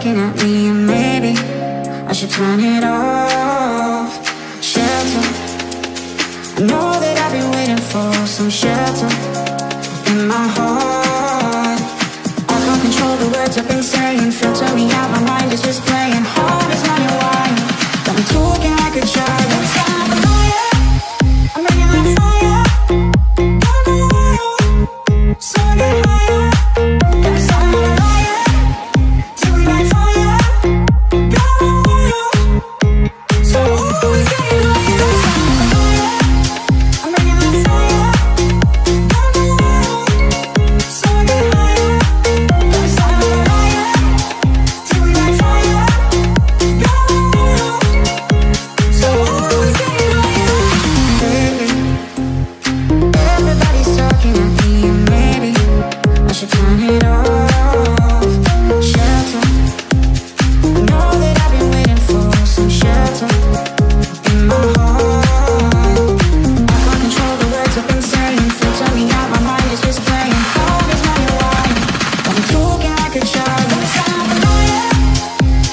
talking at me, and maybe I should turn it off. Shelter, I know that I've been waiting for some shelter in my heart. I can't control the words I've been saying, filter me out, my mind is just playing hard as money wire. Got me talking like a child. I'm bringing that fire. So I get higher. Gotta start my fire. Till we light fire. Got a wire. So always getting higher. I'm bringing that fire. So I get higher. Gotta start my fire. Till we light fire. Got a wire. So always getting higher. Everybody's talking at me, and maybe I should turn it off. Shelter, I know that I've been waiting for some shelter in my heart. I can't control the words I've been saying, filter me out, my mind is just playing hard as money wire. Got me talking like a child.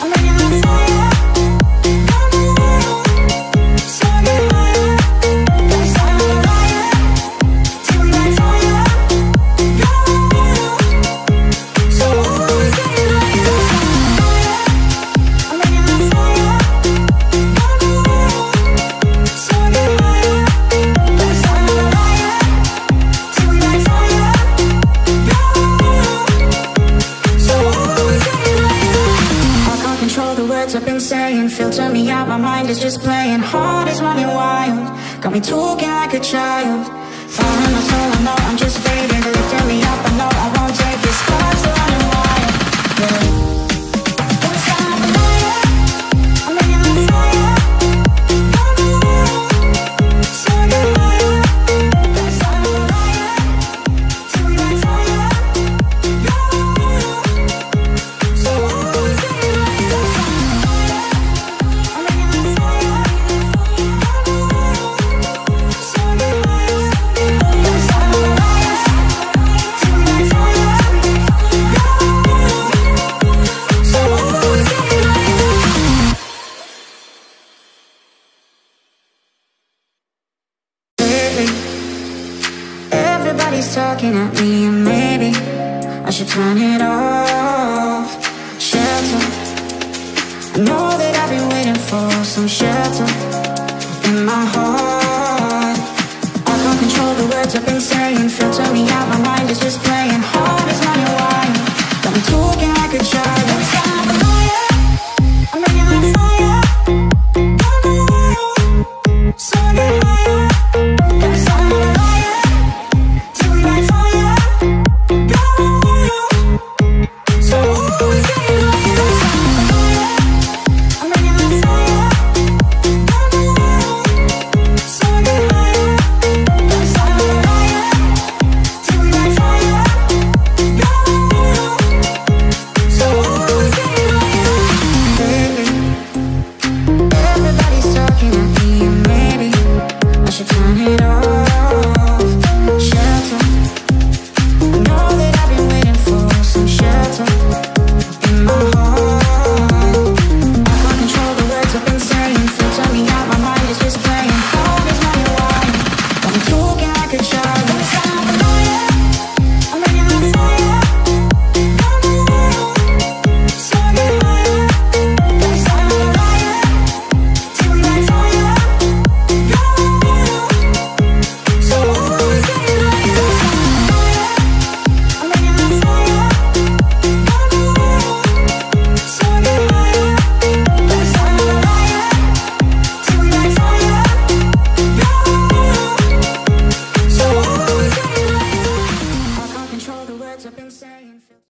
I'm bringing that fire. So I get higher. Gotta start my fire. Till we light fire. Got a wire. So always getting higher. I'm bringing that fire. So I get higher. Gotta start my fire. Till we light fire. Got a wire. So always getting higher. I can't control the words I've been saying, filter me out, my mind is just playing hard as running wild. Got me talking like a child. Fire in my soul, I know I'm just fading. Lifting me up, I know I won't take it. Stars are running wild. Yeah. Don't stop the fire. I'm bringing that fire. So I get higher. Gotta start my fire. Till we light fire. Got a wire. So always getting higher. I'm bringing that fire. So I get higher. Gotta start my fire. Till we light fire. Got a wire. So always getting higher. Lately, everybody's talking at me, and maybe I should turn it off. Shelter, I know that I've been waiting for some shelter in my heart. I can't control the words I've been saying, filter me out, my mind is just playing hard as money wire. Got me talking like a child.